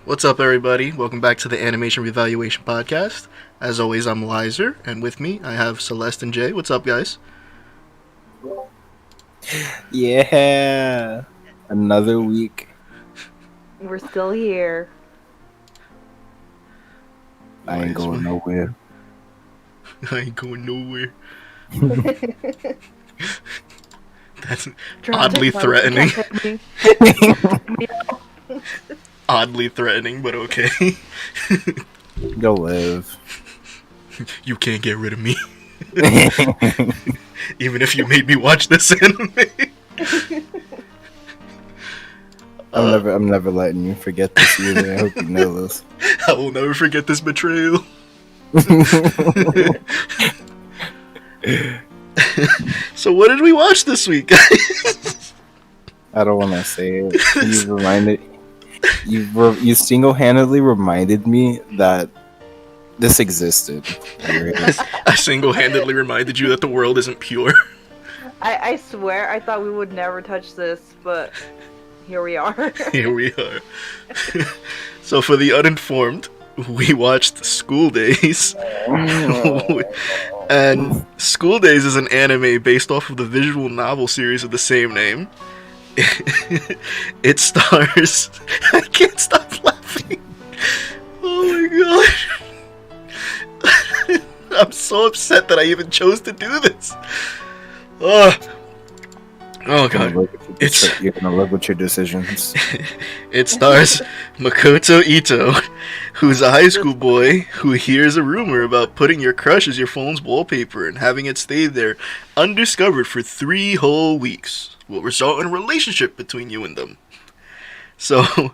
What's up, everybody? Welcome back to the Animation Revaluation Podcast. As always, I'm Lizer, and with me, I have Celeste and Jay. What's up, guys? Yeah, another week. We're still here. I ain't going nowhere. I ain't going nowhere. That's Drastic oddly threatening. violence. Oddly threatening, but okay. Go live. You can't get rid of me. Even if you made me watch this anime. I'm never letting you forget this either. I hope you know this. I will never forget this betrayal. So what did we watch this week, guys? I don't want to say it. You single-handedly reminded me that this existed. I single-handedly reminded you that the world isn't pure. I swear I thought we would never touch this, but here we are. Here we are. So for the uninformed, we watched School Days. And School Days is an anime based off of the visual novel series of the same name. It stars... I can't stop laughing. Oh my god. I'm so upset that I even chose to do this. Oh god. You're gonna live with your decisions. It stars Makoto Ito, who's a high school boy who hears a rumor about putting your crush as your phone's wallpaper and having it stay there undiscovered for 3 whole weeks will result in a relationship between you and them. So,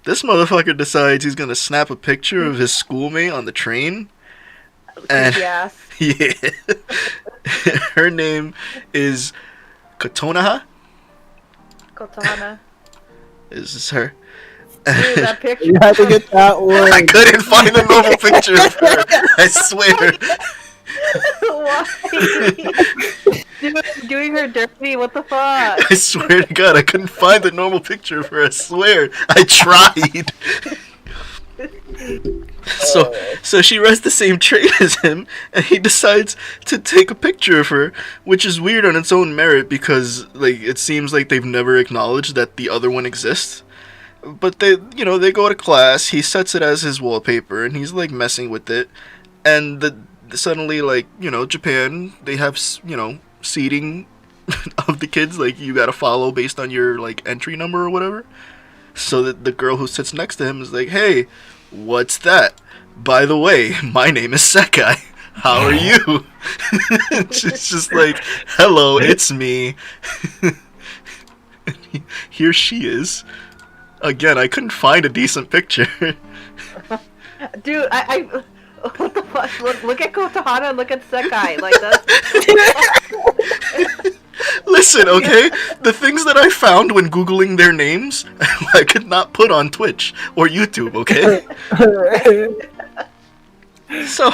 this motherfucker decides he's gonna snap a picture of his schoolmate on the train. And Yes. yeah, her name is Kotonaha. Kotana. Is this her? Dude, that picture. You had to get that one. I couldn't find a normal picture of her. I swear. Why? Dude, doing her dirty. What the fuck? I swear to God, I couldn't find a normal picture of her. I swear. I tried. So she rides the same train as him, and he decides to take a picture of her, which is weird on its own merit because, like, it seems like they've never acknowledged that the other one exists. But they go to class. He sets it as his wallpaper, and he's like messing with it, and suddenly, like, Japan, they have seating of the kids. Like, you gotta follow based on your like entry number or whatever. So that the girl who sits next to him is like, "Hey, what's that? By the way, my name is Sekai. How are you?" She's just like, "Hello, it's me." Here she is. Again, I couldn't find a decent picture. Dude, I what the fuck? Look at Kotahana and look at Sekai. Like that's. Listen, okay? The things that I found when Googling their names, I could not put on Twitch or YouTube, okay? So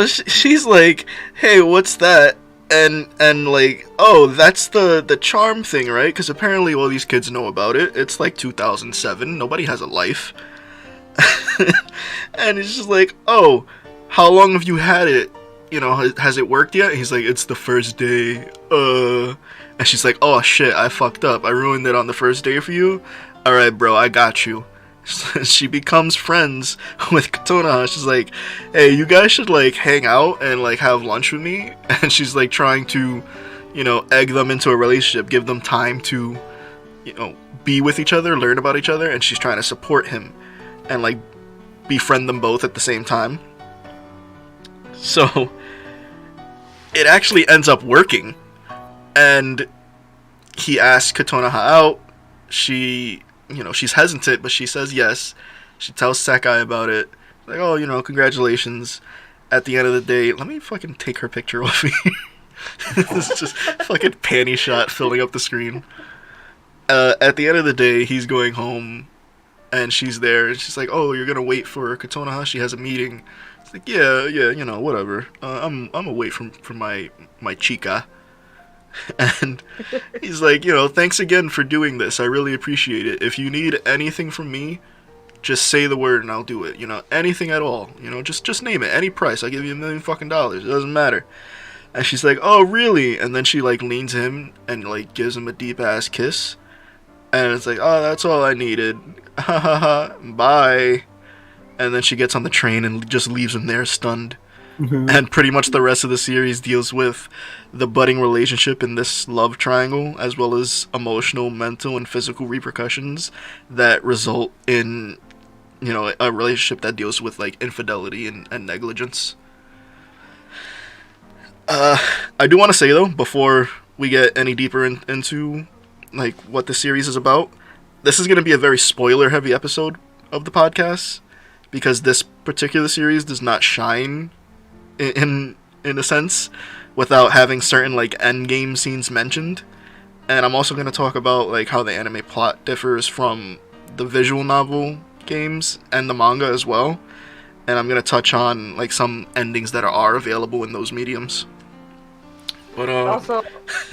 she's like, "Hey, what's that?" And like, "Oh, that's the charm thing, right? Because apparently all these kids know about it. It's like 2007. Nobody has a life." And it's just like, "Oh, how long have you had it? Has it worked yet?" And he's like, "It's the first day." And she's like, "Oh shit, I fucked up. I ruined it on the first day for you. All right, bro, I got you." She becomes friends with Katona. She's like, "Hey, you guys should like hang out and like have lunch with me." And she's like trying to, egg them into a relationship, give them time to, be with each other, learn about each other, and she's trying to support him and like befriend them both at the same time. So it actually ends up working, and he asks Kotonaha out. She's hesitant, but she says yes. She tells Sekai about it. Like, "Oh, congratulations." At the end of the day, let me fucking take her picture off me. This is just fucking panty shot filling up the screen. At the end of the day, he's going home, and she's there, and she's like, "Oh, you're gonna wait for Kotonaha? She has a meeting." It's like, yeah, whatever. I'm away from my chica. And he's like, thanks again for doing this. I really appreciate it. If you need anything from me, Just say the word and I'll do it. Anything at all. Just name it. Any price. I'll give you $1,000,000. It doesn't matter. And she's like, oh, really? And then she, like, leans him and, like, gives him a deep-ass kiss. And it's like, oh, that's all I needed. Ha ha ha. Bye. And then she gets on the train and just leaves him there stunned. And pretty much the rest of the series deals with the budding relationship in this love triangle, as well as emotional, mental, and physical repercussions that result in, a relationship that deals with, like, infidelity and negligence. I do want to say, though, before we get any deeper into, like, what the series is about, this is going to be a very spoiler-heavy episode of the podcast, because this particular series does not shine in a sense without having certain, like, end game scenes mentioned. And I'm also going to talk about, like, how the anime plot differs from the visual novel games and the manga as well. And I'm going to touch on, like, some endings that are available in those mediums. But also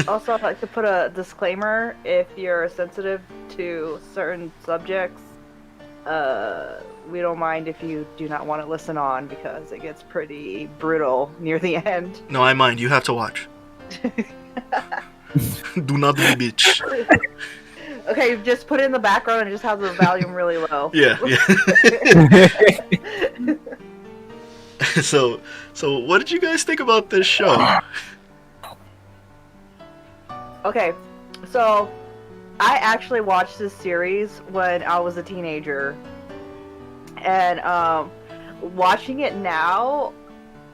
I'd like to put a disclaimer: if you're sensitive to certain subjects, we don't mind if you do not want to listen on, because it gets pretty brutal near the end. No, I mind. You have to watch. Do not be a bitch. Okay, just put it in the background and just have the volume really low. Yeah. So what did you guys think about this show? Okay, so I actually watched this series when I was a teenager. And watching it now,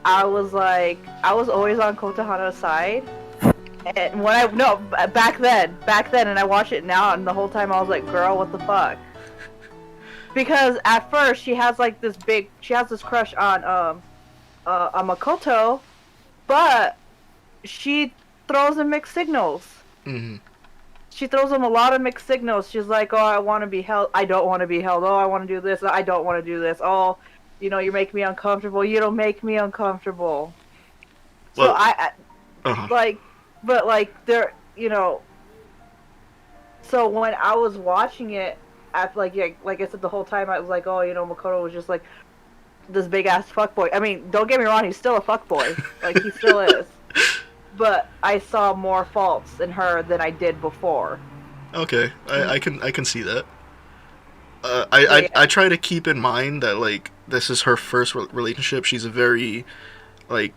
I was always on Kotahana's side. And back then, and I watch it now, and the whole time I was like, girl, what the fuck? Because at first she has this crush on Makoto, but she throws him mixed signals. Mm-hmm. She throws him a lot of mixed signals. She's like, oh, I want to be held. I don't want to be held. Oh, I want to do this. I don't want to do this. Oh, you make me uncomfortable. You don't make me uncomfortable. Well, so I but there, so when I was watching it, like I said, the whole time I was like, oh, Makoto was just like this big ass fuckboy. I mean, don't get me wrong, he's still a fuckboy. Like, he still is. But I saw more faults in her than I did before. Okay, I can see that. I try to keep in mind that, like, this is her first relationship. She's a very, like,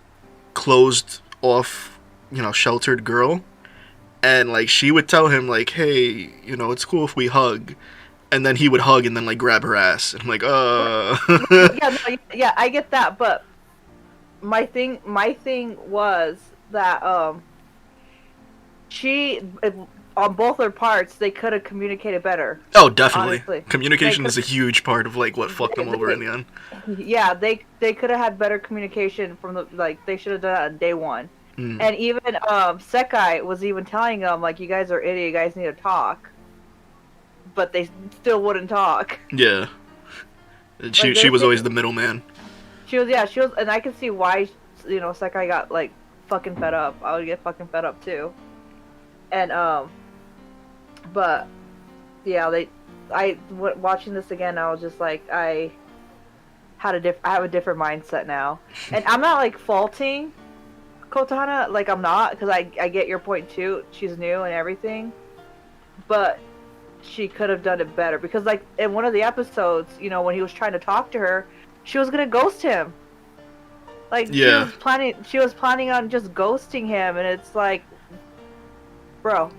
closed off, sheltered girl. And, like, she would tell him, like, hey, it's cool if we hug. And then he would hug and then, like, grab her ass. And I'm like, Yeah, I get that. But my thing was that she, on both their parts, they could have communicated better. Oh, definitely. Honestly. Communication is a huge part of, like, what fucked them over in the end. Yeah, they could have had better communication from they should have done that on day one. Mm. And even Sekai was even telling them, like, you guys are idiots, you guys need to talk. But they still wouldn't talk. Yeah. She was always the middleman. She was, and I can see why, Sekai got, like, fucking fed up. I would get fucking fed up too. And but yeah, watching this again, I was just like, I have a different mindset now. And I'm not, like, faulting Kotahana, like, I'm not, because I get your point too. She's new and everything, but she could have done it better, because, like, in one of the episodes, when he was trying to talk to her, she was gonna ghost him. Like, yeah. She was planning on just ghosting him, and it's like, bro,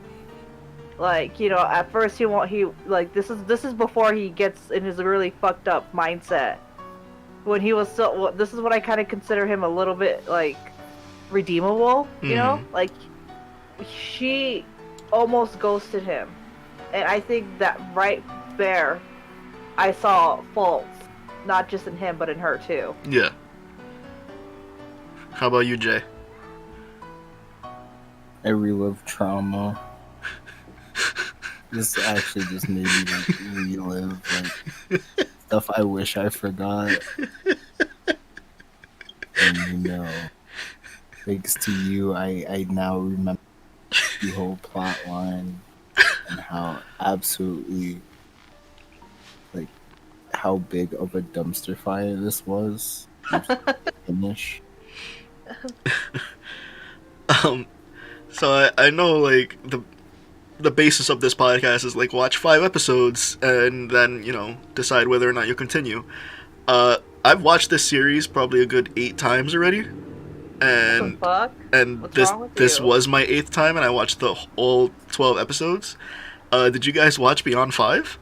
like, at first this is before he gets in his really fucked up mindset. When he was still, this is what I kind of consider him a little bit, like, redeemable, like, she almost ghosted him. And I think that right there, I saw faults, not just in him, but in her too. Yeah. How about you, Jay? I relive trauma. This actually just made me, like, relive, like, stuff I wish I forgot. And, thanks to you, I now remember the whole plot line and how absolutely, like, how big of a dumpster fire this was. Finish. So I know like the basis of this podcast is like watch 5 episodes and then decide whether or not you continue. I've watched this series probably a good 8 times already, and What the fuck? and What's this wrong with this you? was my 8th time, and I watched the all 12 episodes. Did you guys watch Beyond 5?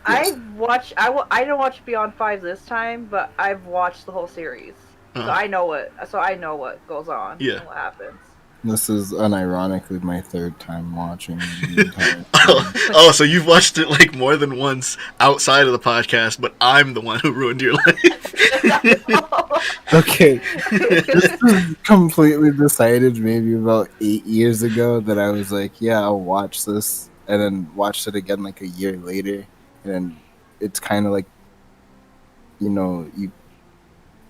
Yes. I didn't watch Beyond 5 this time, but I've watched the whole series. So Uh-huh. I know what goes on Yeah. and what happens. This is unironically my 3rd time watching the entire Oh, so you've watched it like more than once outside of the podcast, but I'm the one who ruined your life. Okay, this was completely decided maybe about 8 years ago that I was like, yeah, I'll watch this, and then watched it again like a year later, and then it's kind of like,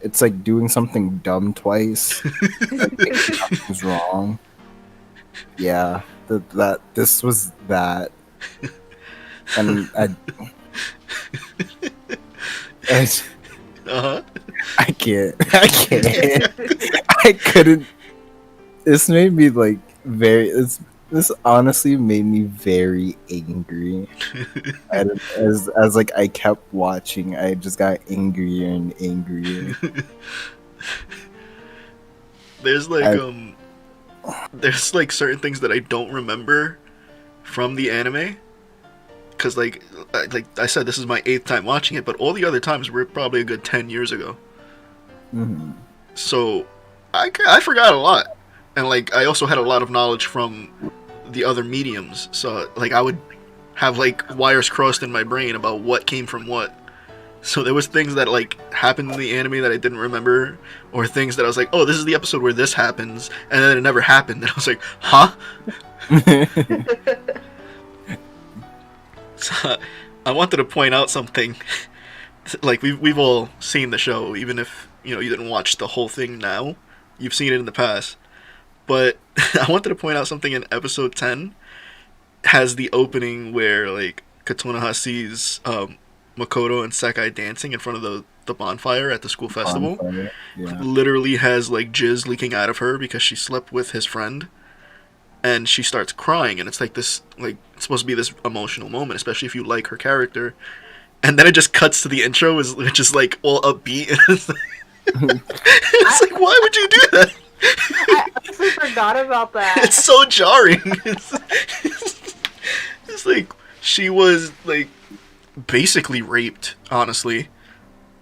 it's like doing something dumb twice, like thinking something's wrong. Yeah, this was that, and Uh-huh. I can't. I couldn't. This made me like This honestly made me very angry. And as like I kept watching, I just got angrier and angrier. There's there's like certain things that I don't remember from the anime, because like I said, this is my 8th time watching it, but all the other times were probably a good 10 years ago. Mhm. So I forgot a lot, and like I also had a lot of knowledge from the other mediums, so like I would have like wires crossed in my brain about what came from what. So there was things that like happened in the anime that I didn't remember, or things that I was like, oh, this is the episode where this happens, and then it never happened, and I was like, huh? So, I wanted to point out something. Like we've all seen the show, even if you didn't watch the whole thing now, you've seen it in the past. But I wanted to point out something in episode 10 has the opening where like Katonoha sees Makoto and Sakai dancing in front of the bonfire at the school festival. Bonfire, yeah. Literally has like jizz leaking out of her because she slept with his friend, and she starts crying, and it's like this, like it's supposed to be this emotional moment, especially if you like her character. And then it just cuts to the intro, which is like all upbeat. It's like, why would you do that? I honestly forgot about that. It's so jarring. It's like she was like basically raped, honestly.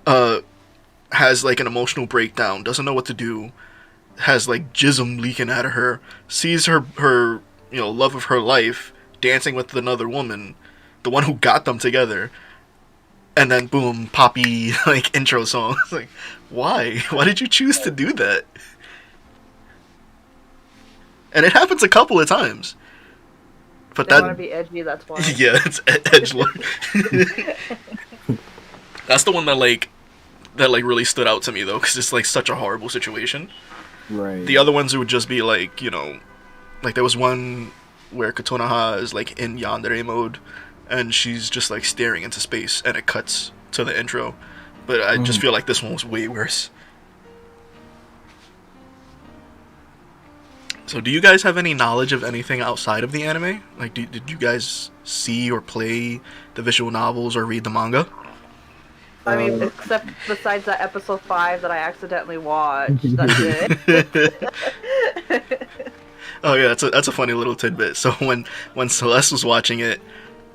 Has like an emotional breakdown, doesn't know what to do, has like jism leaking out of her, sees her love of her life dancing with another woman, the one who got them together, and then boom, poppy like intro song. It's like, why did you choose to do that? And it happens a couple of times. But They that want to be edgy, that's why. yeah, it's edgelord. That's the one that like really stood out to me though, because it's like such a horrible situation. Right. The other ones would just be like, like there was one where Katonoha is like in yandere mode, and she's just like staring into space, and it cuts to the intro. But I just feel like this one was way worse. So do you guys have any knowledge of anything outside of the anime? Like, did you guys see or play the visual novels or read the manga? I mean, except besides that episode 5 that I accidentally watched. That's it. Oh yeah, that's a funny little tidbit. So when Celeste was watching it,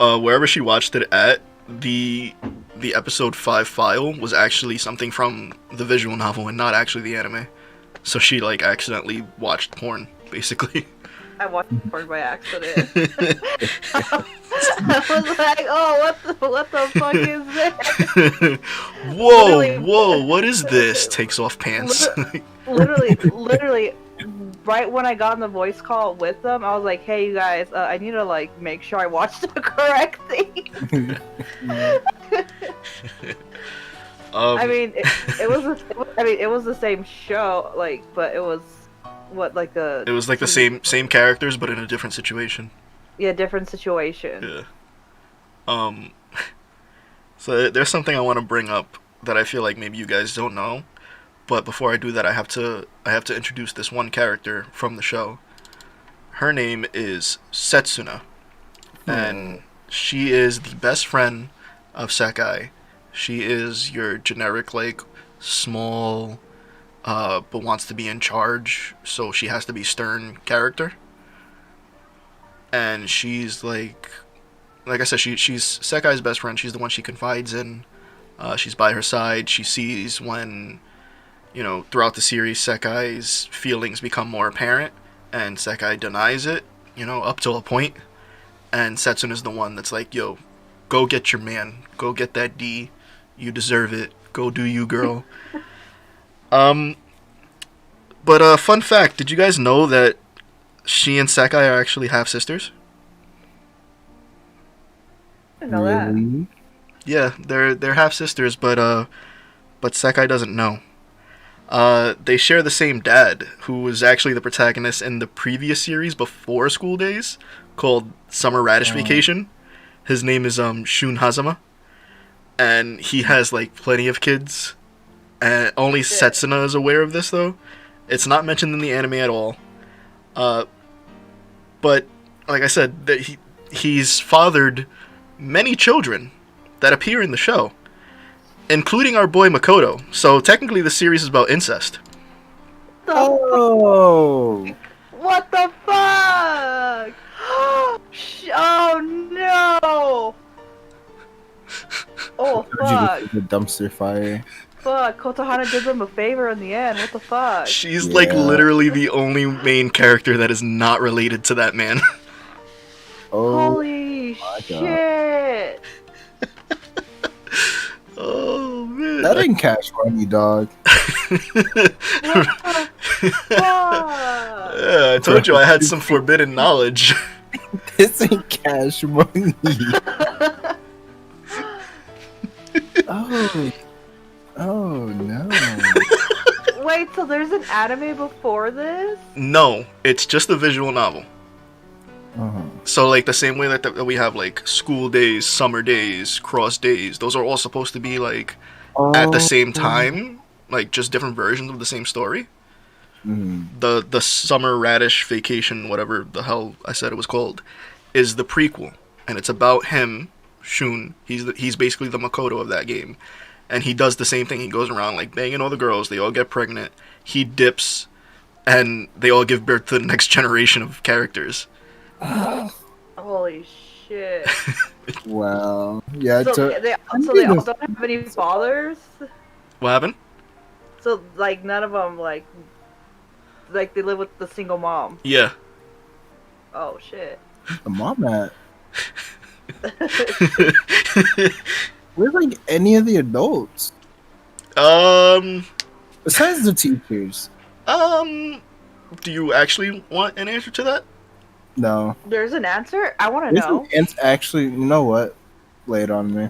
wherever she watched it at, the episode 5 file was actually something from the visual novel and not actually the anime. So she like accidentally watched porn, basically. I watched porn by accident. I was like, oh, what the fuck is this? Whoa, what is this? Takes off pants. literally, right when I got on the voice call with them, I was like, hey, you guys, I need to, like, make sure I watched the correct thing. I mean, it was the same show, like, but it was, it was like the same characters, but in a different situation. Yeah, different situation. Yeah. So there's something I want to bring up that I feel like maybe you guys don't know. But before I do that, I have to introduce this one character from the show. Her name is Setsuna, and she is the best friend of Sekai. She is your generic like small, but wants to be in charge, so she has to be stern character. And she's like I said, she's Sekai's best friend. She's the one she confides in. She's by her side. She sees when, throughout the series, Sekai's feelings become more apparent, and Sekai denies it, up till a point. And Setsun is the one that's like, yo, go get your man. Go get that D. You deserve it. Go do you, girl. But fun fact, did you guys know that she and Sekai are actually half sisters? I didn't know that. Really? Yeah, they're half sisters, but Sekai doesn't know. They share the same dad, who was actually the protagonist in the previous series before School Days, called Summer Radish Vacation. His name is Shun Hazama, and he has like plenty of kids. And only Setsuna is aware of this, though. It's not mentioned in the anime at all. But like I said, that he's fathered many children that appear in the show, including our boy Makoto. So technically, the series is about incest. Oh, What the fuck? Oh no! Oh fuck! the dumpster fire. Fuck! Kotohana did them a favor in the end. What the fuck? She's like Yeah. literally the only main character that is not related to that man. Oh, Holy my God. shit! Oh man. that ain't cash money, dog. What the fuck? Yeah, I told you I had some forbidden knowledge. This ain't cash money. Oh, oh no. Wait, so there's an anime before this? No, it's just a visual novel. Uh-huh. So like the same way that we have like School Days, Summer Days, Cross Days, those are all supposed to be like at the same time, like just different versions of the same story. Mm. The Summer Radish Vacation, whatever the hell I said it was called, is the prequel, and it's about him, Shun. He's basically the Makoto of that game, and he does the same thing. He goes around like banging all the girls. They all get pregnant. He dips, and they all give birth to the next generation of characters. Holy shit! Well, yeah. So they all don't have any fathers. What happened? So like none of them like they live with the single mom. Yeah. Oh shit! the mom at? Where's like any of the adults um. besides the teachers? Do you actually want an answer to that? No. There's an answer. I want to There's know. actually, you know what? Lay it on me.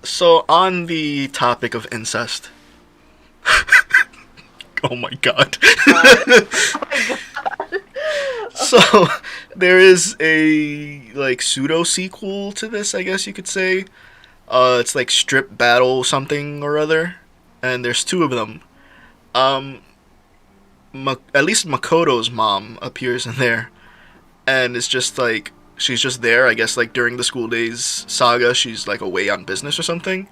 So on the topic of incest. Oh my god. Oh my god! So there is a like pseudo sequel to this, I guess you could say. It's like Strip Battle something or other, and there's two of them. At least Makoto's mom appears in there, and it's just like she's just there. I guess like during the School Days saga, she's like away on business or something.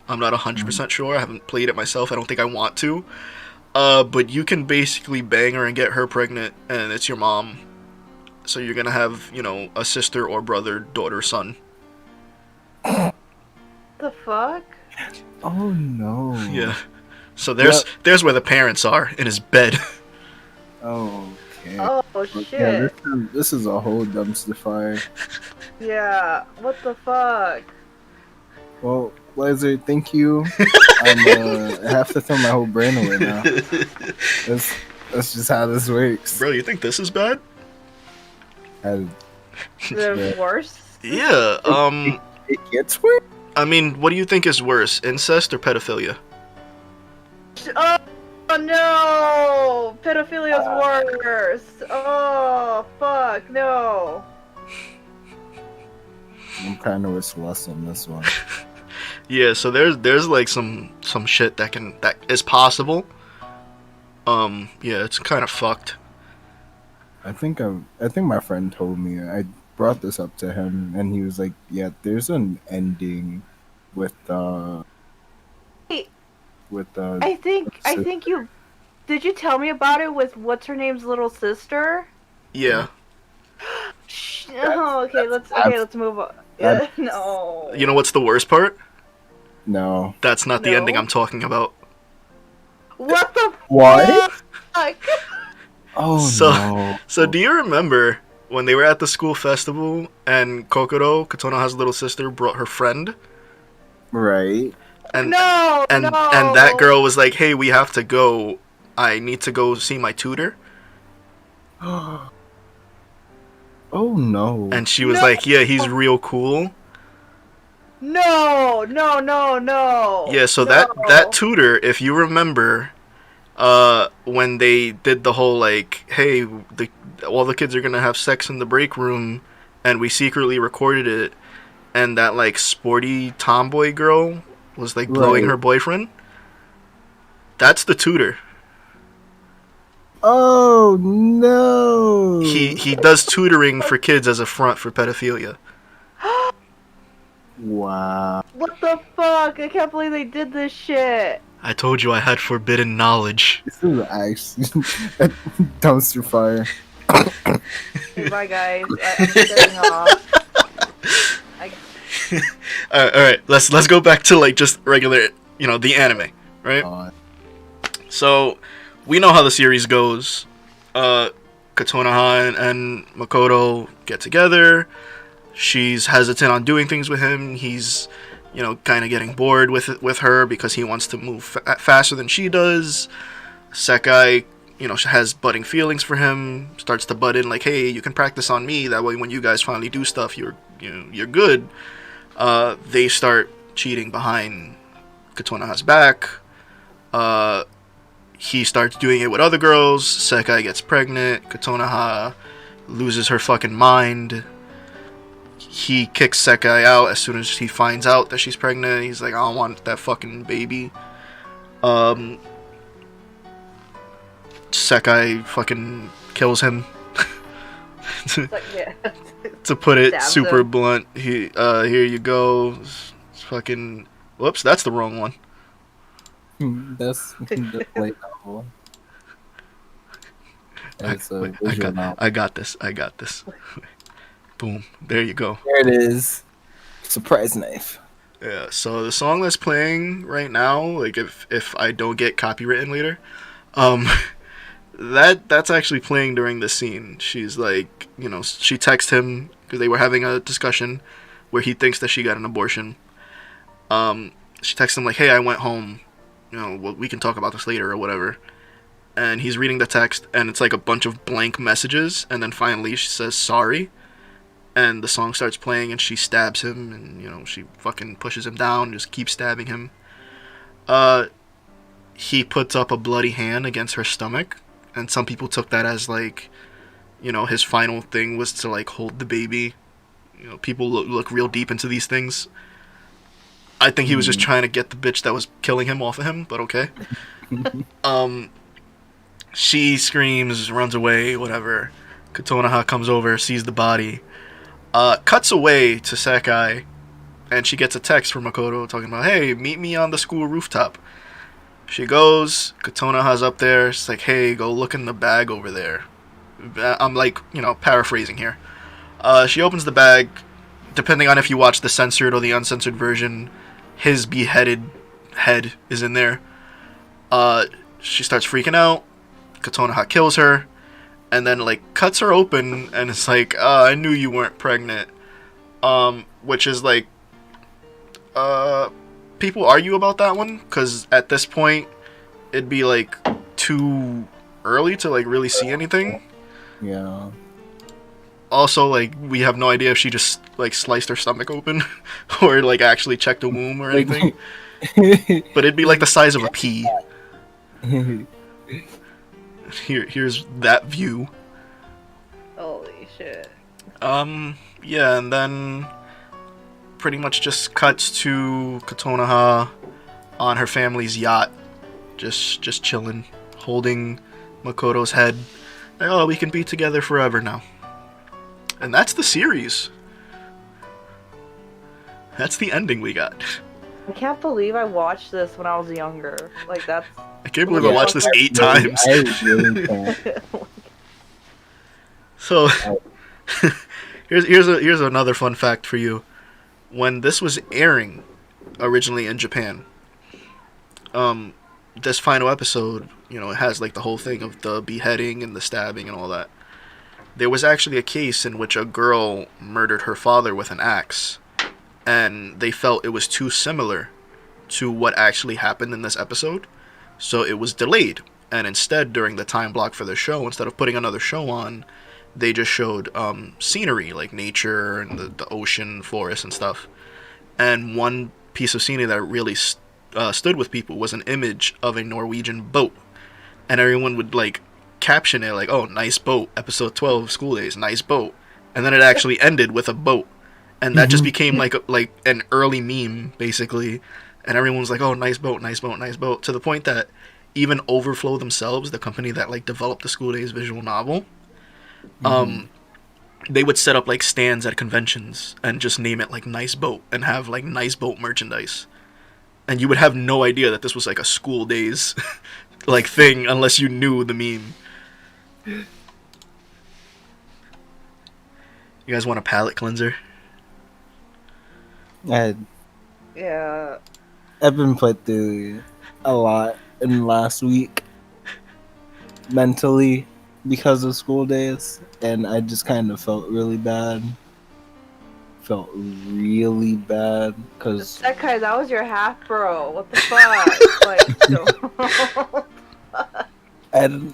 I'm not 100% sure. I haven't played it myself. I don't think I want to. But you can basically bang her and get her pregnant, and it's your mom. So you're gonna have, a sister or brother, daughter, son. The fuck? Oh no. Yeah. So there's where the parents are, in his bed. Oh, okay. Oh Yeah, shit! this is a whole dumpster fire. Yeah. What the fuck? Well, Laser, thank you. I have to throw my whole brain away now. That's just how this works. Bro, you think this is bad? I- There's worse. Yeah, it gets worse. I mean, what do you think is worse, incest or pedophilia? Oh no! Pedophilia's worse. Oh fuck no! I'm kind of with Celeste on this one. Yeah, so there's like some shit that is possible. Yeah, it's kind of fucked. I think my friend told me. I brought this up to him, and he was like, "Yeah, there's an ending with Hey, with I think you did you tell me about it with what's her name's little sister? Yeah. Oh, that's let's move on. that You know No. what's the worst part? no. That's not the ending No. I'm talking about. What the What? fuck? Oh So, no. so do you remember when they were at the school festival and Kokoro, Kotonoha's little sister, brought her friend, Right. and No, and that no. girl was like, "Hey, we have to go. I need to go see my tutor." Oh no. And she was No. like, "Yeah, he's real cool." No, no, no, no. Yeah, so that No. tutor, if you remember, when they did the whole like, "Hey, all the kids are gonna have sex in the break room," and we secretly recorded it, and that like sporty tomboy girl was like blowing Right. her boyfriend. That's the tutor. Oh no. He does tutoring for kids as a front for pedophilia. Wow. What the fuck? I can't believe they did this shit. I told you I had forbidden knowledge. This is actually a dumpster fire. Okay, bye guys. I'm getting off. I, All right, let's go back to like just regular, the anime, right? God. So we know how the series goes. Katonaha and Makoto get together. She's hesitant on doing things with him. He's, kind of getting bored with her because he wants to move faster than she does. Sekai, has budding feelings for him. Starts to butt in like, "Hey, you can practice on me. That way, when you guys finally do stuff, you're good." They start cheating behind Katonaha's back. He starts doing it with other girls. Sekai gets pregnant. Katonaha loses her fucking mind. He kicks Sekai out as soon as he finds out that she's pregnant. He's like, "I don't want that fucking baby." Sekai fucking kills him. like, yeah. To put it Stabs super him. blunt, here you go. Fucking, whoops, that's the wrong one. That's the light novel. It's a visual novel. I got this. Boom, there you go. There it is. Surprise knife. Yeah, so the song that's playing right now, like if I don't get copywritten later, um, that's actually playing during the scene. She's like, she texts him because they were having a discussion where he thinks that she got an abortion. She texts him like, "Hey, I went home. Well, we can talk about this later or whatever." And he's reading the text, and it's like a bunch of blank messages, and then finally she says sorry, and the song starts playing, and she stabs him, and she fucking pushes him down, and just keeps stabbing him. He puts up a bloody hand against her stomach, and some people took that as like, his final thing was to like hold the baby. People look real deep into these things. I think he was just trying to get the bitch that was killing him off of him, but okay. She screams, runs away, whatever. Kotonoha comes over, sees the body, cuts away to Sekai, and she gets a text from Makoto talking about, "Hey, meet me on the school rooftop." She goes, Kotonoha's up there, she's like, "Hey, go look in the bag over there." I'm like, paraphrasing here. She opens the bag. Depending on if you watch the censored or the uncensored version, his beheaded head is in there. She starts freaking out. Kotonoha kills her, and then like cuts her open, and it's like, "I knew you weren't pregnant," which is like, people argue about that one because at this point, it'd be like too early to like really see anything. Yeah. Also, like, we have no idea if she just like sliced her stomach open or like actually checked a womb or anything. But it'd be like the size of a pea. Here's that view. Holy shit. Yeah, and then pretty much just cuts to Kotonoha on her family's yacht, just chilling, holding Makoto's head. Like, oh, we can be together forever now. And that's the series. That's the ending we got. I can't believe I watched this when I was younger. Like, that's... I can't believe I watched this 8 times. I really can't. So, here's another fun fact for you. When this was airing originally in Japan, this final episode, you know, it has like the whole thing of the beheading and the stabbing and all that. There was actually a case in which a girl murdered her father with an axe, and they felt it was too similar to what actually happened in this episode, so it was delayed. And instead, during the time block for the show, instead of putting another show on, they just showed scenery, like nature and the ocean, forest and stuff. And one piece of scenery that really stood with people was an image of a Norwegian boat, and everyone would like caption it like, "Oh, nice boat, episode 12, School Days, nice boat," and then it actually ended with a boat, and that just became like an early meme basically, and everyone was like, "Oh, nice boat, nice boat, nice boat," to the point that even Overflow themselves, the company that like developed the School Days visual novel, they would set up like stands at conventions and just name it like Nice Boat and have like Nice Boat merchandise, and you would have no idea that this was like a School Days like thing unless you knew the meme. You guys want a palate cleanser? I, Yeah. I've been put through a lot in the last week mentally because of School Days, and I just kind of felt really bad. Felt really bad because Sekai, that was your half bro. What the fuck? Like, no. and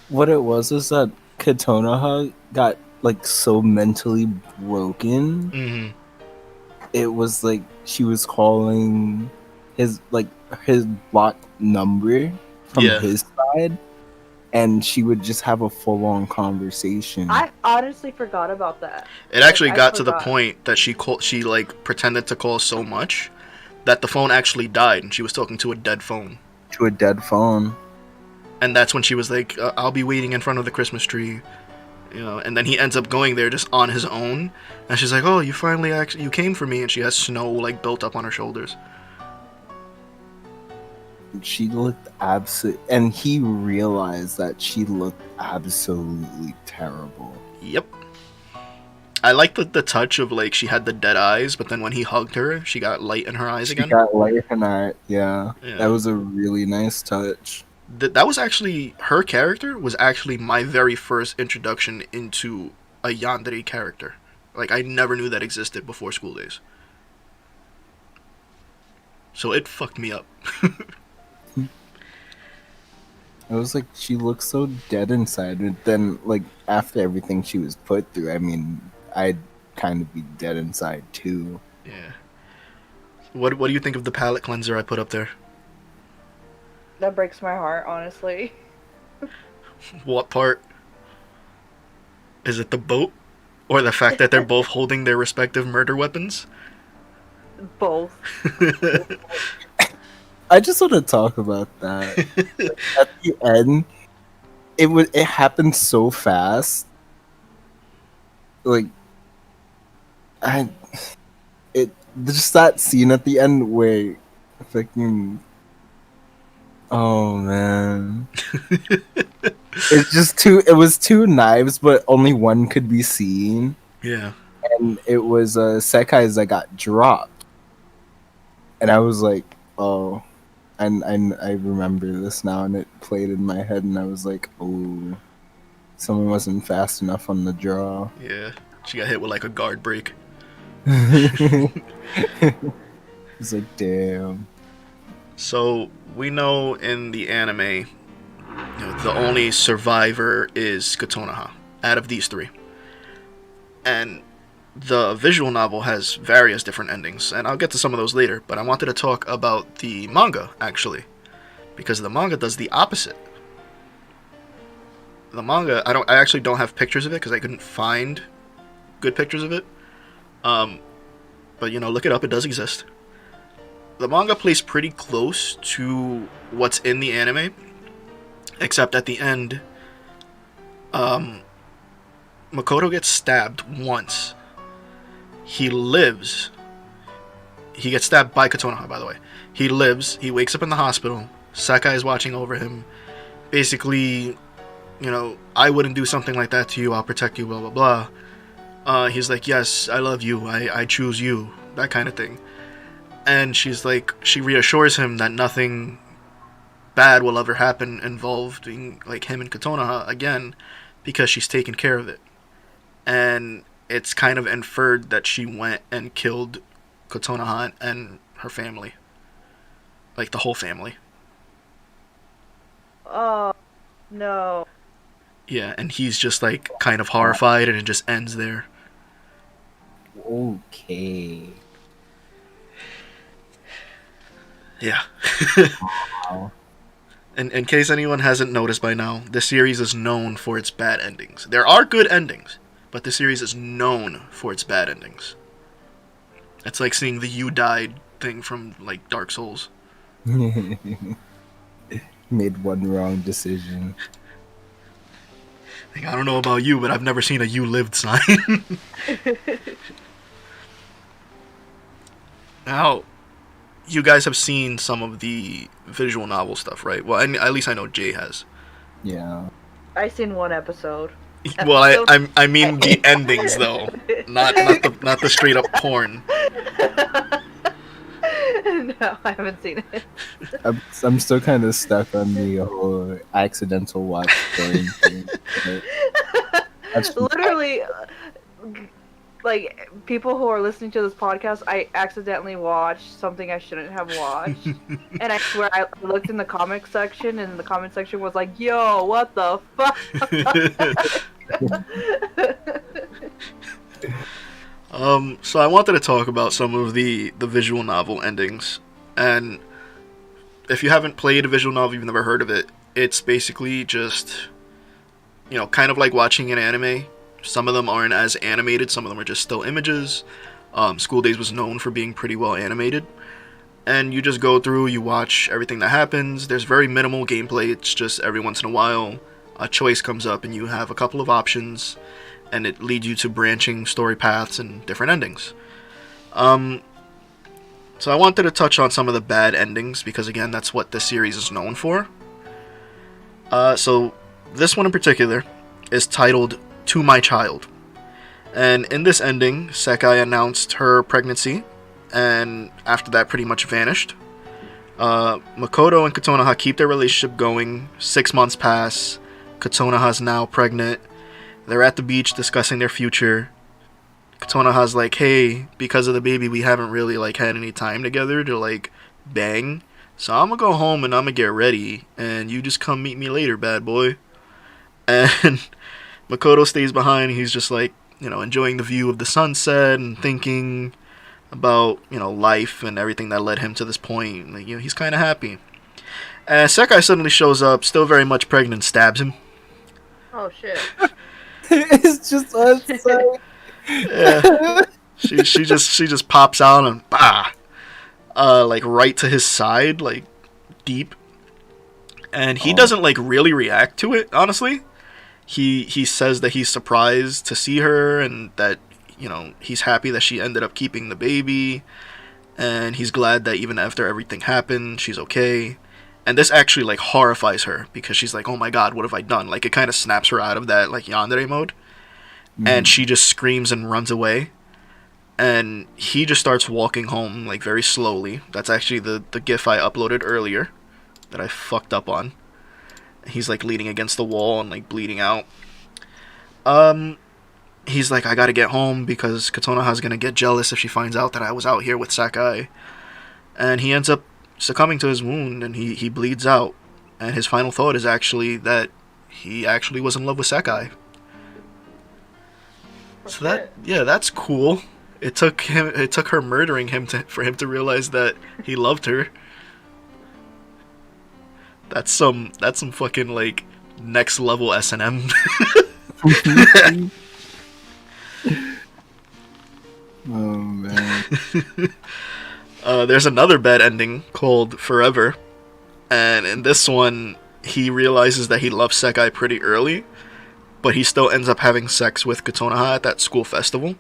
what it was is that Kotonoha got like so mentally broken. Mm-hmm. It was like she was calling his blocked number from Yeah. his side, and she would just have a full-on conversation. I honestly forgot about that. It actually Like, I got to the forgot. point that she like pretended to call so much that the phone actually died and she was talking to a dead phone. To a dead phone. And that's when she was like, "I'll be waiting in front of the Christmas tree," you know. And then he ends up going there just on his own, and she's like, "Oh, you finally you came for me," and she has snow like built up on her shoulders. She looked and he realized that she looked absolutely terrible. Yep. I like the touch of like she had the dead eyes, but then when he hugged her, she got light in her eyes She again. got light in her, yeah. Yeah. That was a really nice touch. That was actually, her character was actually my very first introduction into a yandere character. Like, I never knew that existed before School Days. So it fucked me up. It was like she looked so dead inside, and then like after everything she was put through, I mean, I'd kind of be dead inside too. Yeah. What do you think of the palette cleanser I put up there? That breaks my heart, honestly. What part? Is it the boat? Or the fact that they're both holding their respective murder weapons? Both. I just want to talk about that. Like, at the end, it happened so fast. Like, just that scene at the end where fucking, oh man, it was two knives, but only one could be seen, Yeah. and it was Sekai's that got dropped, and I was like, oh. And I remember this now, and it played in my head, and I was like, "Oh, someone wasn't fast enough on the draw." Yeah. She got hit with like a guard break. It's like, damn. So, we know in the anime, you know, the only survivor is Kotonoha out of these three. And the visual novel has various different endings, and I'll get to some of those later, but I wanted to talk about the manga, actually, because the manga does the opposite. The manga, I actually don't have pictures of it, because I couldn't find good pictures of it. but look it up. It does exist. The manga plays pretty close to what's in the anime, except at the end, Makoto gets stabbed once. He lives. He gets stabbed by Kotonoha, by the way. He lives. He wakes up in the hospital. Sakai is watching over him. Basically, I wouldn't do something like that to you. I'll protect you, blah, blah, blah. He's like, yes, I love you. I choose you. That kind of thing. And she's like, she reassures him that nothing bad will ever happen involving like him and Kotonoha again, because she's taken care of it. And it's kind of inferred that she went and killed Kotonoha and her family. Like the whole family. Oh, no. Yeah, and he's just like kind of horrified, and it just ends there. Okay. Yeah. Wow. And in case anyone hasn't noticed by now, this series is known for its bad endings. There are good endings, but the series is known for its bad endings. It's like seeing the "you died" thing from like Dark Souls. Made one wrong decision. Like, I don't know about you, but I've never seen a "you lived" sign. Now, you guys have seen some of the visual novel stuff, right? Well, at least I know Jay has. Yeah. I seen one episode. Well, I mean the endings though, not the straight up porn. No, I haven't seen it. I'm still kind of stuck on the whole accidental watch porn thing. That's Literally, like, people who are listening to this podcast, I accidentally watched something I shouldn't have watched. And I swear I looked in the comic section, and the comment section was like, yo, what the fuck? So I wanted to talk about some of the visual novel endings. And if you haven't played a visual novel, you've never heard of it, it's basically just, kind of like watching an anime. Some of them aren't as animated, some of them are just still images. School Days was known for being pretty well animated. And you just go through, you watch everything that happens. There's very minimal gameplay, it's just every once in a while a choice comes up and you have a couple of options, and it leads you to branching story paths and different endings. So I wanted to touch on some of the bad endings, because again, that's what this series is known for. So this one in particular is titled To My Child. And in this ending, Sekai announced her pregnancy, and after that pretty much vanished. Makoto and Kotonoha keep their relationship going. 6 months pass. Kotonoha's now pregnant. They're at the beach discussing their future. Kotonoha's like, hey, because of the baby, we haven't really like had any time together to like bang. So I'm gonna go home and I'm gonna get ready, and you just come meet me later, bad boy. And Makoto stays behind. He's just like, enjoying the view of the sunset and thinking about, life and everything that led him to this point. Like, he's kind of happy. And Sekai suddenly shows up, still very much pregnant, stabs him. Oh, shit. It's just us. Yeah. She just pops out and bah, like right to his side, like deep. And he doesn't like really react to it, honestly. He says that he's surprised to see her, and that he's happy that she ended up keeping the baby, and he's glad that even after everything happened, she's okay. And this actually like horrifies her, because she's like, oh my god, what have I done? Like, it kind of snaps her out of that like yandere mode. And she just screams and runs away. And he just starts walking home like very slowly. That's actually the gif I uploaded earlier that I fucked up on. He's like leaning against the wall and like bleeding out. He's like, I gotta get home because Kotonoha's gonna get jealous if she finds out that I was out here with Sakai. And he ends up succumbing to his wound, and he bleeds out. And his final thought is actually that he actually was in love with Sakai. So that's cool. It took her murdering him for him to realize that he loved her. That's some fucking like next level S&M. Oh man. There's another bad ending called Forever, and in this one, he realizes that he loves Sekai pretty early, but he still ends up having sex with Kotonoha at that school festival.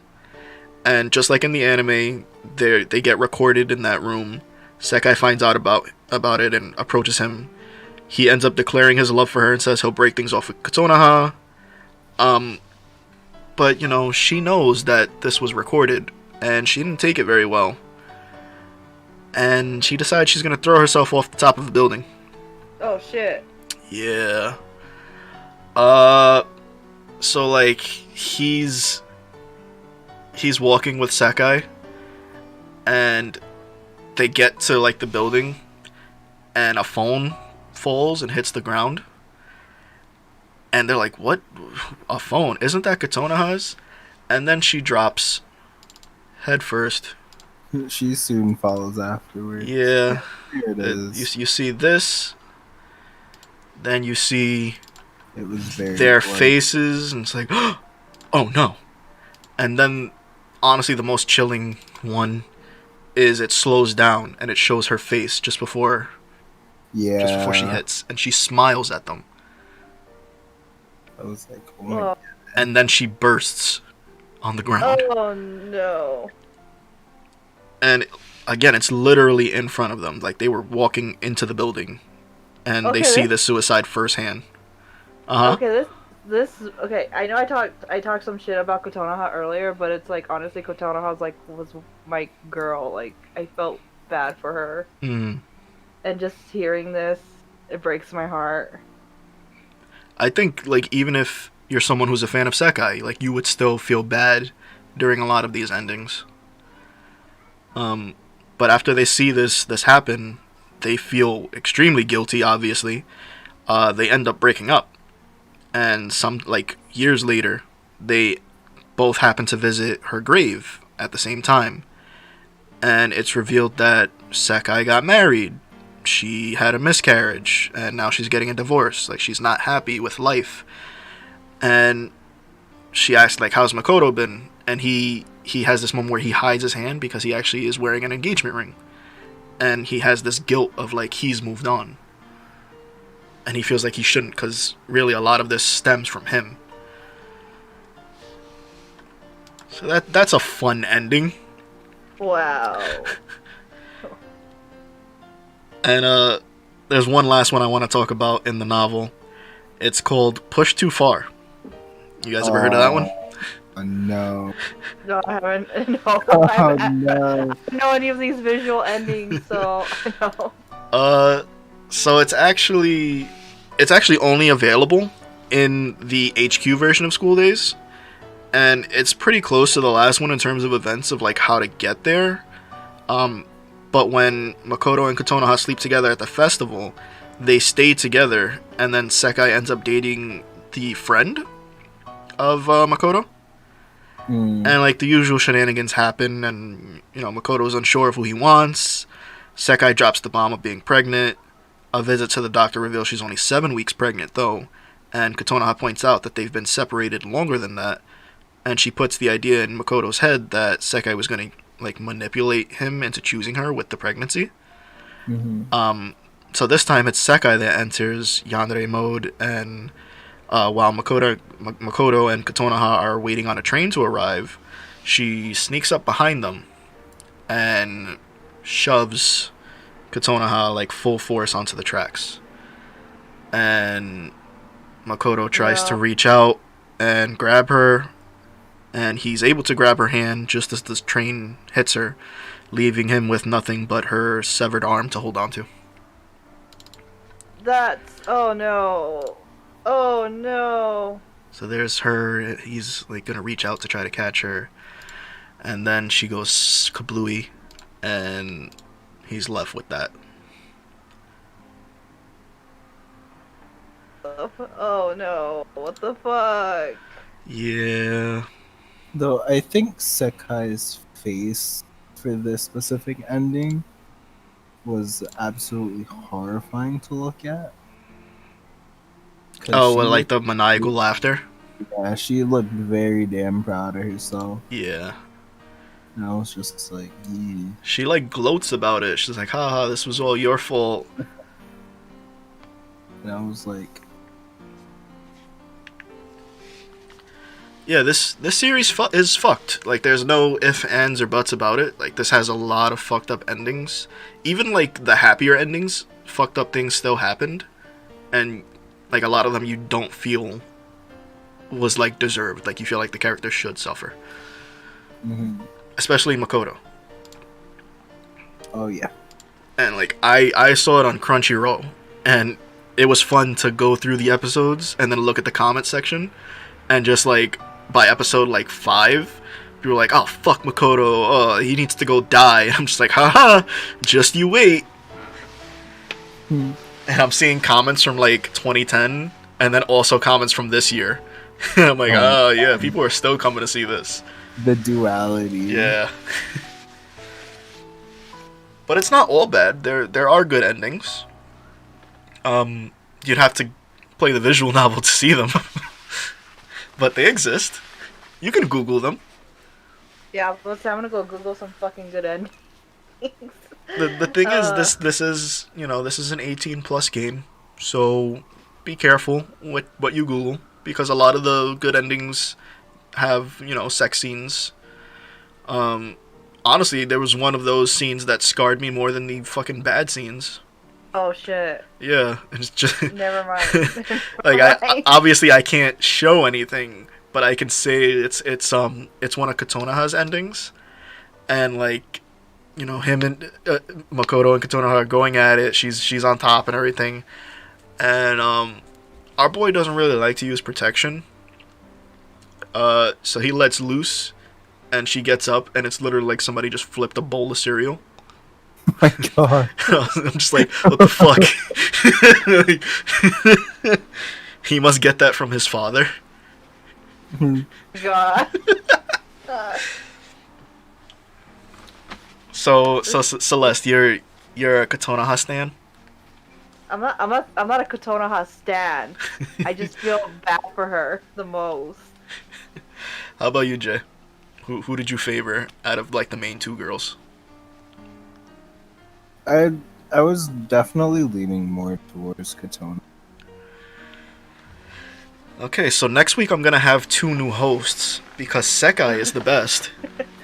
And just like in the anime, they get recorded in that room. Sekai finds out about it and approaches him. He ends up declaring his love for her and says he'll break things off with Kotonoha. Um, but you know, she knows that this was recorded, and she didn't take it very well. And she decides she's gonna throw herself off the top of the building. Oh shit. Yeah. So like he's walking with Sekai, and they get to like the building, and a phone falls and hits the ground. And they're like, "What? A phone? Isn't that Kotonoha's?" And then she drops head first. She soon follows afterwards. Yeah. Here it is. You see this, then you see It was very their boring. faces, and it's like, oh no. And then, honestly, the most chilling one is it slows down and it shows her face just before she hits, and she smiles at them, I was like, oh my Oh, god. and then she bursts on the ground. oh no. And again, it's literally in front of them, like they were walking into the building, and they Okay, see this- the suicide firsthand. Uh-huh. Okay, this okay. I know I talked some shit about Kotonoha earlier, but it's like honestly, Kotonoha was my girl. Like I felt bad for her, Mm. and just hearing this, it breaks my heart. I think, like, even if you're someone who's a fan of Sekai, like, you would still feel bad during a lot of these endings. But after they see this happen, they feel extremely guilty, obviously. They end up breaking up. And some, like, years later, they both happen to visit her grave at the same time. And it's revealed that Sekai got married. She had a miscarriage, and now she's getting a divorce. Like, she's not happy with life. And she asked, like, how's Makoto been? And he has this moment where he hides his hand because he actually is wearing an engagement ring. And he has this guilt of, like, he's moved on. And he feels like he shouldn't, because really a lot of this stems from him. So that's a fun ending. Wow. And there's one last one I want to talk about in the novel. It's called Push Too Far. You guys ever heard of that one? No. No, I haven't. No, Oh I don't no. know any of these visual endings, so no. So it's actually only available in the HQ version of School Days, and it's pretty close to the last one in terms of events of like how to get there. But when Makoto and Kotonoha sleep together at the festival, they stay together, and then Sekai ends up dating the friend of Makoto. Mm. And like the usual shenanigans happen, and you know Makoto's unsure of who he wants. Sekai drops the bomb of being pregnant. A visit to the doctor reveals she's only 7 weeks pregnant, though, and Kotonoha points out that they've been separated longer than that. And she puts the idea in Makoto's head that Sekai was going to like manipulate him into choosing her with the pregnancy. Mm-hmm. So this time it's Sekai that enters yandere mode, and while Makoto and Kotonoha are waiting on a train to arrive, she sneaks up behind them and shoves Kotonoha like full force onto the tracks. And Makoto tries to reach out and grab her, and he's able to grab her hand just as the train hits her, leaving him with nothing but her severed arm to hold on to. Oh no. Oh no. So there's her. He's like gonna reach out to try to catch her, and then she goes kablooey, and he's left with that. Oh no. What the fuck? Yeah. Though I think Sekai's face for this specific ending was absolutely horrifying to look at. Oh, well, like the maniacal laughter. Yeah, she looked very damn proud of herself. Yeah. And I was just like, yeah. She like gloats about it. She's like, haha, this was all your fault. And I was like, Yeah, this series is fucked. Like, there's no ifs, ands, or buts about it. Like, this has a lot of fucked up endings. Even like the happier endings, fucked up things still happened, and like a lot of them you don't feel was like deserved. Like, you feel like the character should suffer, especially Makoto. oh yeah. And like I saw it on Crunchyroll, and it was fun to go through the episodes and then look at the comment section, and just like by episode like 5, people were like, "Oh fuck Makoto, oh he needs to go die." And I'm just like, haha, just you wait. And I'm seeing comments from like 2010, and then also comments from this year. And I'm like, oh yeah, people are still coming to see this. The duality. Yeah. But it's not all bad. There are good endings. You'd have to play the visual novel to see them. But they exist. You can Google them. Yeah, let's say I'm gonna go Google some fucking good endings. The thing is, this is, this is an 18 plus game, so be careful with what you Google, because a lot of the good endings have, sex scenes. Honestly, there was one of those scenes that scarred me more than the fucking bad scenes. Oh shit. Yeah, it's just Never mind. like obviously I can't show anything, but I can say it's one of Kotonoha's endings, and like, him and Makoto and Kotonoha are going at it. She's on top and everything, and our boy doesn't really like to use protection. So he lets loose, and she gets up, and it's literally like somebody just flipped a bowl of cereal. Oh my god. I'm just like, what the fuck? He must get that from his father. God. So Celeste, you're a Kotonoha stan? I'm not a Kotonoha stan. I just feel bad for her the most. How about you, Jay? Who did you favor out of like the main two girls? I was definitely leaning more towards Katona. Okay, so next week I'm gonna have 2 new hosts because Sekai is the best.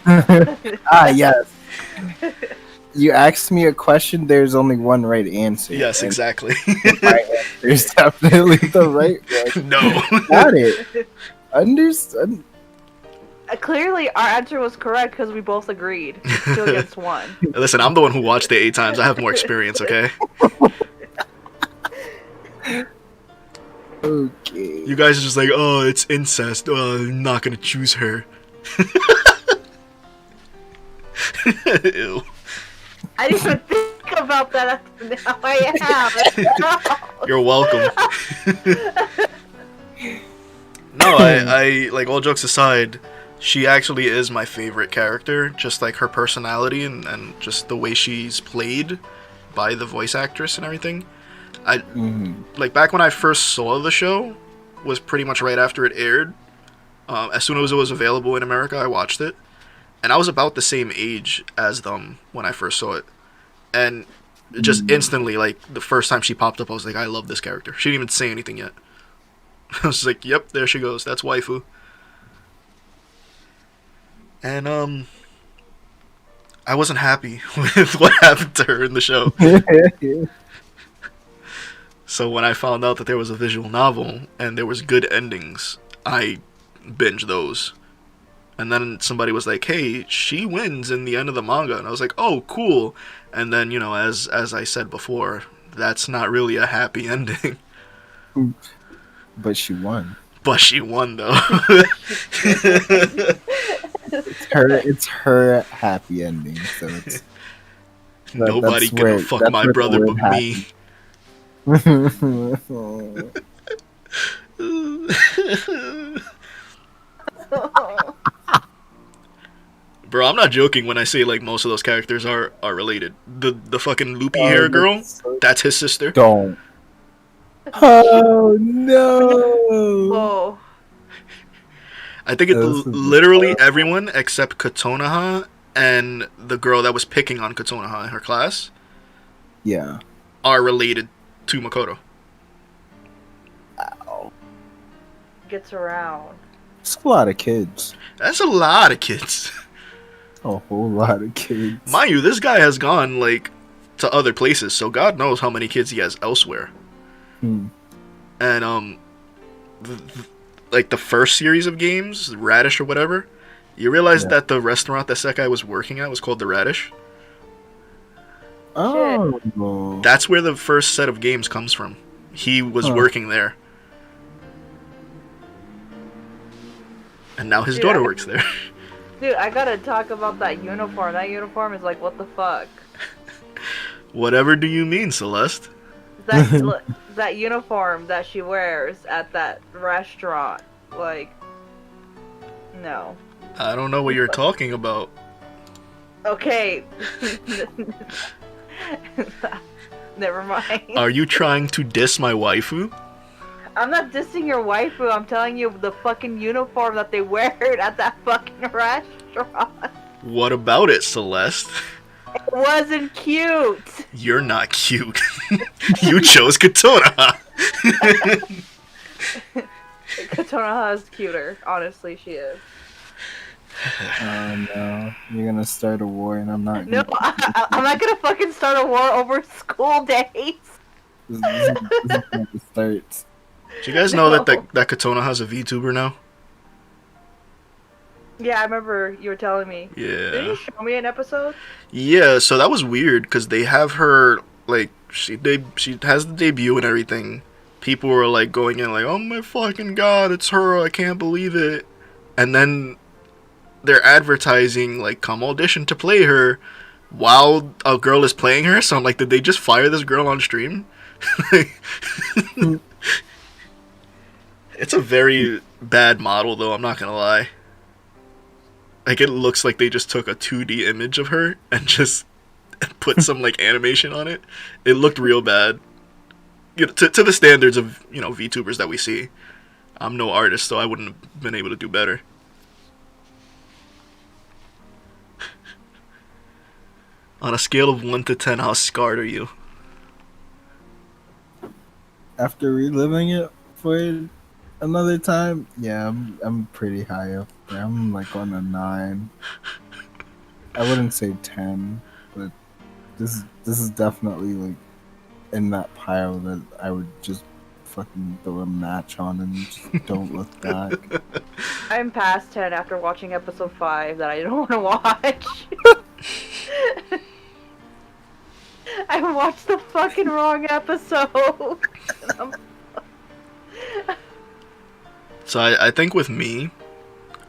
Yes. You asked me a question, there's only one right answer. Yes, exactly. My answer is definitely the right one. No. Got it. Understood. Clearly, our answer was correct because we both agreed. 2 against 1. Listen, I'm the one who watched it 8 times. I have more experience, okay? Okay. You guys are just like, oh, it's incest. Oh, I'm not gonna choose her. Ew. I didn't even think about that. Now I have. You're welcome. No, I like, all jokes aside, she actually is my favorite character. Just like her personality and just the way she's played by the voice actress and everything. Like, back when I first saw the show was pretty much right after it aired. As soon as it was available in America, I watched it. And I was about the same age as them when I first saw it. And just instantly, like, the first time she popped up, I was like, I love this character. She didn't even say anything yet. I was just like, yep, there she goes. That's waifu. And, I wasn't happy with what happened to her in the show. So when I found out that there was a visual novel and there was good endings, I binged those. And then somebody was like, hey, she wins in the end of the manga. And I was like, oh, cool. And then, as I said before, that's not really a happy ending. But she won. But she won, though. It's her happy ending. So it's nobody that's gonna where- fuck that's my where the brother word but me. Bro, I'm not joking when I say like most of those characters are related. The fucking loopy hair girl, that's his sister. Don't. Oh no! Whoa. I think This is literally everyone except Kotonoha and the girl that was picking on Kotonoha in her class Yeah. are related to Makoto. Ow. Gets around. It's a lot of kids. That's a lot of kids. A whole lot of kids. Mind you, this guy has gone, like, to other places, so God knows how many kids he has elsewhere. Hmm. And, like, the first series of games, Radish or whatever, you realize that the restaurant that Sekai was working at was called the Radish? Oh. That's where the first set of games comes from. He was working there. And now his daughter works there. Dude, I gotta talk about that uniform. That uniform is like, what the fuck? Whatever do you mean, Celeste? That uniform that she wears at that restaurant, like, no. I don't know what you're talking about. Okay. Never mind. Are you trying to diss my waifu? I'm not dissing your waifu, I'm telling you the fucking uniform that they wear at that fucking restaurant. What about it, Celeste? It wasn't cute. You're not cute. You chose Katona. Kotonoha is cuter. Honestly, she is. Oh no, you're gonna start a war, and I'm not. No, I'm not gonna fucking start a war over school days. This is gonna start. Do you guys know that Katona has a VTuber now? Yeah, I remember you were telling me. Yeah. Didn't you show me an episode? Yeah, so that was weird because they have her like she has the debut and everything. People were like going in like, "Oh my fucking god, it's her! I can't believe it!" And then they're advertising like, "Come audition to play her," while a girl is playing her. So I'm like, did they just fire this girl on stream? It's a very bad model, though. I'm not gonna lie. Like, it looks like they just took a 2D image of her and just put some like animation on it. It looked real bad. You know, to the standards of, you know, VTubers that we see. I'm no artist, so I wouldn't have been able to do better. On a scale of 1 to 10, how scarred are you? After reliving it for another time, yeah, I'm pretty high up there. I'm like on a 9. I wouldn't say 10, but this is definitely like in that pile that I would just fucking throw a match on and just don't look back. I'm past 10 after watching episode 5 that I don't want to watch. I watched the fucking wrong episode. So I think with me,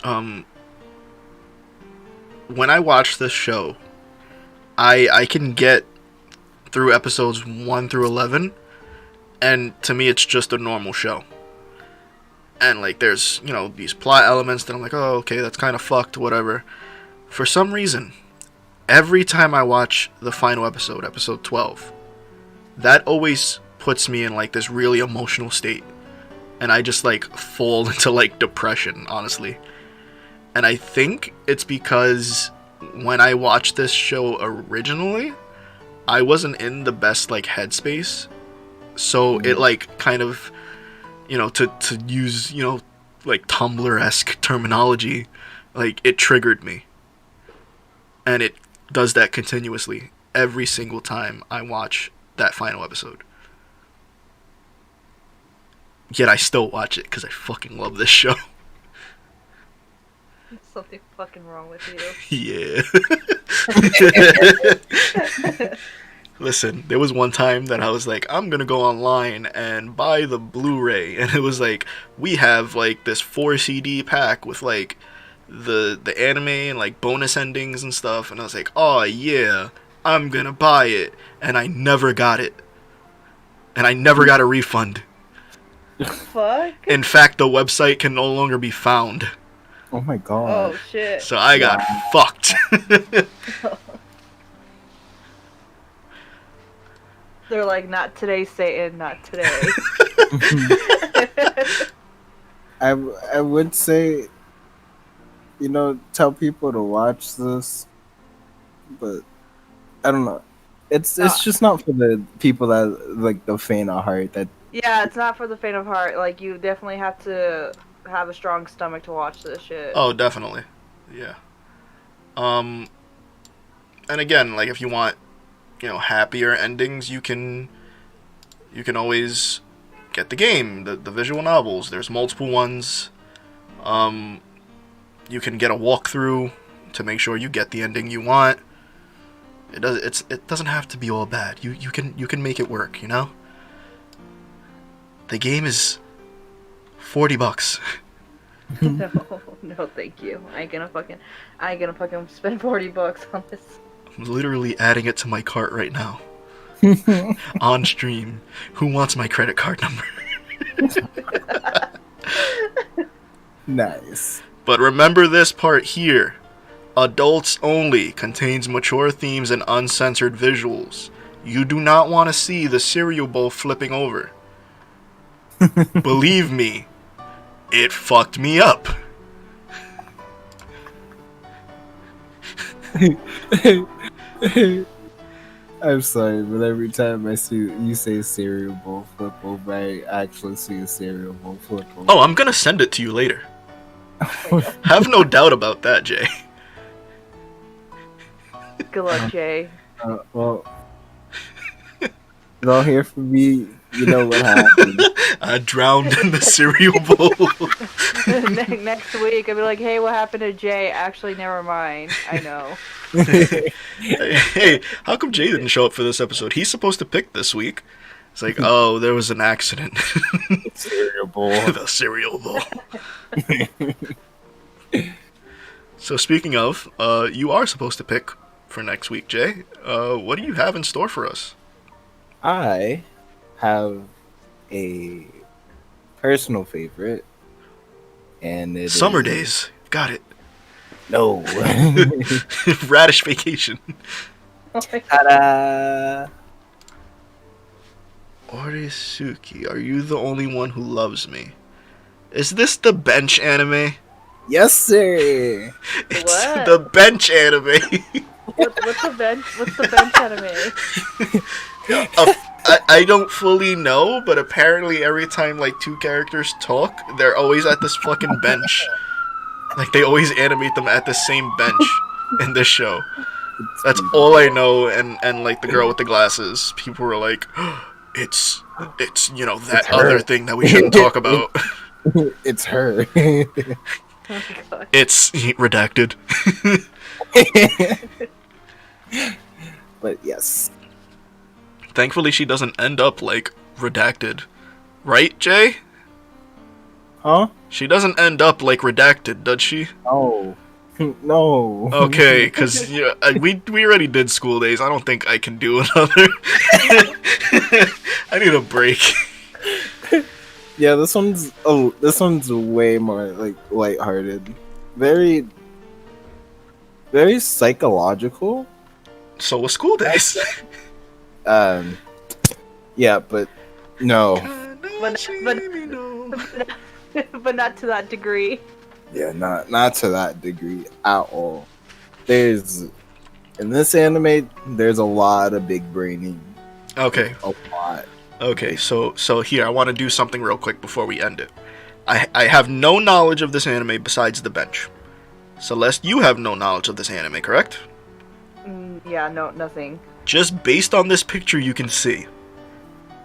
when I watch this show, I can get through episodes 1 through 11, and to me it's just a normal show. And like there's, you know, these plot elements that I'm like, oh, okay, that's kind of fucked, whatever. For some reason, every time I watch the final episode, episode 12, that always puts me in like this really emotional state. And I just like fall into like depression, honestly. And I think it's because when I watched this show originally, I wasn't in the best like headspace. So it like kind of, you know, to use, you know, like Tumblr-esque terminology, like it triggered me. And it does that continuously every single time I watch that final episode. Yet I still watch it because I fucking love this show. There's something fucking wrong with you. Yeah. Listen, there was one time that I was like, I'm gonna go online and buy the Blu-ray, and it was like, we have like this 4 CD pack with like the anime and like bonus endings and stuff, and I was like, oh yeah, I'm gonna buy it, and I never got it, and I never got a refund. Fuck. In fact, the website can no longer be found. Oh my god. Oh shit. So I got fucked. They're like, not today, Satan, not today. I would say, you know, tell people to watch this, but I don't know. It's No, just not for the people that like the faint of heart. That yeah, it's not for the faint of heart. Like, you definitely have to have a strong stomach to watch this shit. Oh, definitely. Yeah. Um, and again, like if you want, happier endings, you can always get the game, the visual novels. There's multiple ones. Um, you can get a walkthrough to make sure you get the ending you want. It doesn't have to be all bad. You can make it work. The game is $40. No, no, thank you. I ain't gonna fucking spend $40 on this. I'm literally adding it to my cart right now on stream. Who wants my credit card number? nice. But remember this part here. Adults only, contains mature themes and uncensored visuals. You do not want to see the cereal bowl flipping over. Believe me, it fucked me up. I'm sorry, but every time I see you say cereal bowl flip over, I actually see a cereal bowl flip over. Oh, I'm gonna send it to you later. Have no doubt about that, Jay. Good luck, Jay. Well, you don't hear from me. You know what happened. I drowned in the cereal bowl. Next week, I'll be like, hey, what happened to Jay? Actually, never mind. I know. Hey, how come Jay didn't show up for this episode? He's supposed to pick this week. It's like, oh, there was an accident. Cereal bowl. The cereal bowl. So speaking of, you are supposed to pick for next week, Jay. What do you have in store for us? I have a personal favorite, and it Summer is... Days. Got it. No. Radish Vacation. Ta-da! Orisuki, are you the only one who loves me? Is this the bench anime? Yes, sir. It's What? the bench anime. What's the bench anime? I don't fully know, but apparently every time like two characters talk, they're always at this fucking bench. Like they always animate them at the same bench in this show. That's all I know. And like the girl with the glasses, people were like, it's that other thing that we shouldn't talk about. It's her. Oh my god. It's redacted. But yes. Thankfully, she doesn't end up like redacted, right, Jay? Huh? She doesn't end up like redacted, does she? No. No. Okay, because we already did School Days. I don't think I can do another. I need a break. Yeah, this one's way more like lighthearted. Very very psychological. So was School Days. Yeah, but no. But not to that degree. Yeah, not to that degree at all. There's in this anime there's a lot of big braining. Okay. A lot. Okay, so here, I want to do something real quick before we end it. I have no knowledge of this anime besides the bench. Celeste, you have no knowledge of this anime, correct? Yeah, no, nothing. Just based on this picture you can see.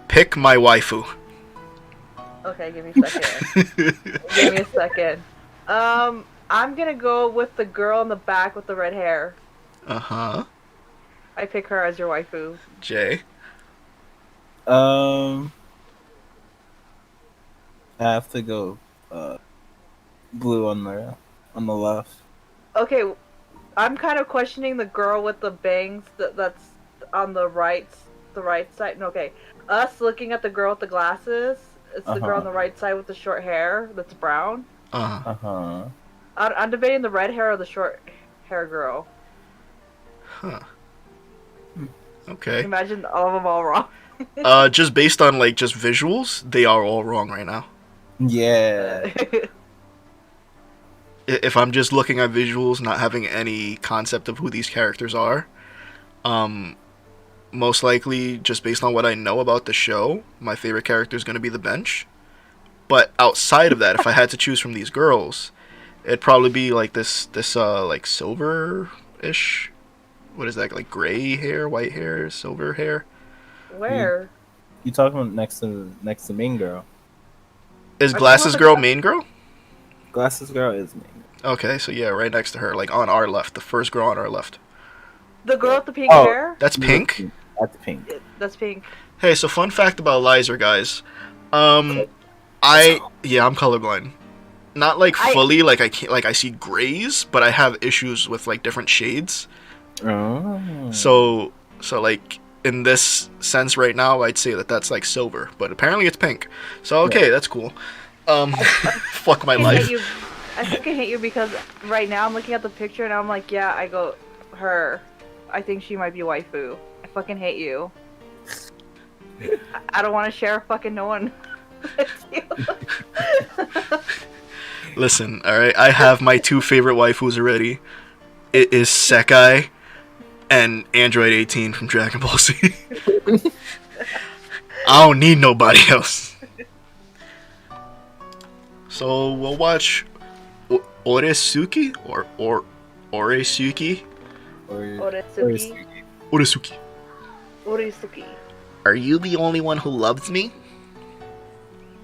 Pick my waifu. Okay, give me a second. Give me a second. I'm gonna go with the girl in the back with the red hair. Uh-huh. I pick her as your waifu. Jay? I have to go blue on the left. Okay, I'm kind of questioning the girl with the bangs that's on the right side. No, okay. Us looking at the girl with the glasses. It's the girl on the right side with the short hair that's brown. Uh-huh. Uh-huh. I'm debating the red hair or the short hair girl. Huh. Okay. Imagine all of them all wrong. Just based on, like, just visuals, they are all wrong right now. Yeah. if I'm just looking at visuals, not having any concept of who these characters are, um, most likely, just based on what I know about the show, my favorite character is going to be the bench. But outside of that, if I had to choose from these girls, it'd probably be like this like silver-ish. What is that? Like gray hair, white hair, silver hair. Where? You talking about next to main girl? Is Are you Glasses talking Girl about- main girl? Glasses girl is main. Okay, so yeah, right next to her, like on our left, the first girl on our left. The girl with the pink Oh. hair? That's Pink. That's pink. That's pink. Hey, so fun fact about Lizer, guys. I'm colorblind. Not like I- fully, like I can't, like I see grays, but I have issues with like different shades. Oh. So like in this sense right now, I'd say that that's like silver, but apparently it's pink. So okay, that's cool. Fuck my I life. hate you. I fucking hate you because right now I'm looking at the picture and I'm like, yeah, I go, her. I think she might be waifu. I fucking hate you. I don't want to share fucking no one with you. Listen, all right, I have my two favorite waifus already. It is Sekai and Android 18 from Dragon Ball Z. I don't need nobody else. So we'll watch Oresuki or Oresuki. Oretsuki. Oresuki. Oretsuki. Are you the only one who loves me?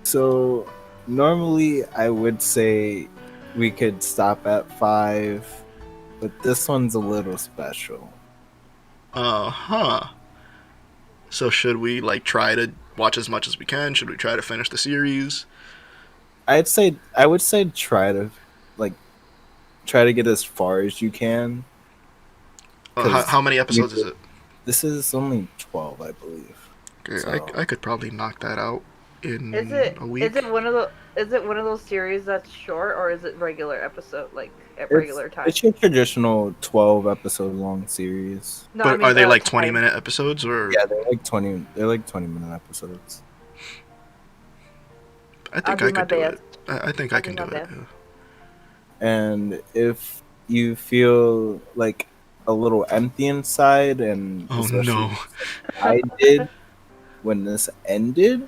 So normally I would say we could stop at 5, but this one's a little special. Uh-huh. So should we like try to watch as much as we can? Should we try to finish the series? I would say try to get as far as you can. How many episodes is it? This is only 12, I believe. Okay, So- I could probably knock that out in Is it a week. is it one of those series that's short or is it regular episode like at regular time? It's your traditional 12 episode long series. No, But I mean, are they like time. 20-minute episodes or? Yeah, they're like 20-minute episodes. I I'll think do I my could do it. best. I think I can do do my it. best. Yeah. And if you feel like a little empty inside, and Oh especially no. I did when this ended,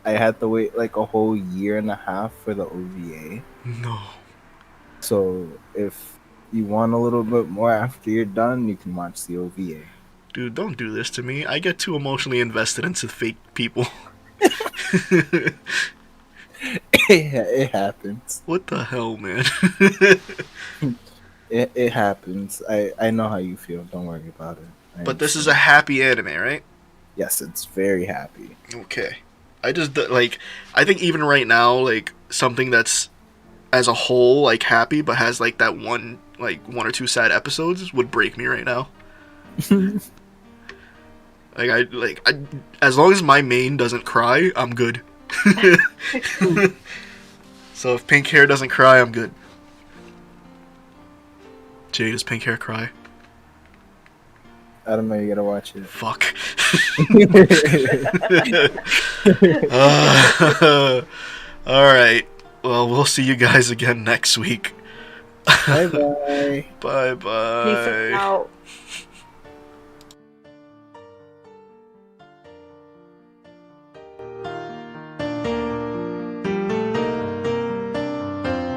I had to wait like a whole year and a half for the OVA. No. So if you want a little bit more after you're done, you can watch the OVA. Dude, don't do this to me. I get too emotionally invested into fake people. It happens. What the hell, man? It happens. I know how you feel. Don't worry about it. But this is a happy anime, right? Yes, it's very happy. Okay. I just like I think even right now like something that's as a whole like happy but has like that one or two sad episodes would break me right now. I as long as my main doesn't cry, I'm good. So if pink hair doesn't cry, I'm good. Jay, does pink hair cry? I don't know. You gotta watch it. Fuck. Alright. Well, we'll see you guys again next week. Bye bye. Bye Peace bye. out.